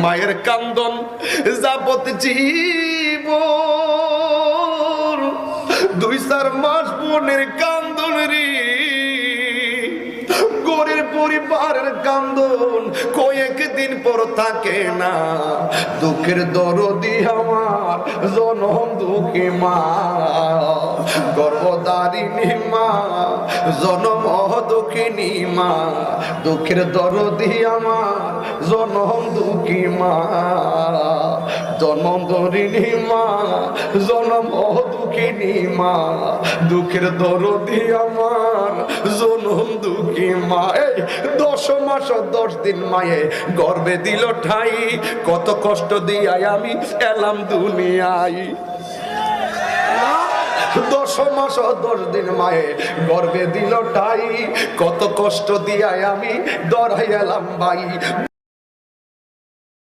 মায়ের কান্দন যাবত জীবন, 2-4 মাস বোনের কান্দন রে, গরিব পরিবারের কান্দন কয়েকদিন পর থাকে না। দুঃখের দরদি আমার জনম দুঃখী মা, গর্ভধারিণী মা, জনম দুঃখিনী মা। দুঃখের দরদি আমার জনম দুঃখী মা, জনম ধরিণী মা, জনম দুঃখিনী মা। দুঃখের দরদি আমার জনম দুঃখী মা। 10 মাস 10 দিন মায়ে গর্ভে দিল ঠাই, কত কষ্ট দিয়াই আমি এলাম দুনিয়ায়। 10 মাস 10 দিন মায়ে গর্ভে দিল ঠাই, কত কষ্ট দিয়াই আমি ধরাই এলাম ভাই।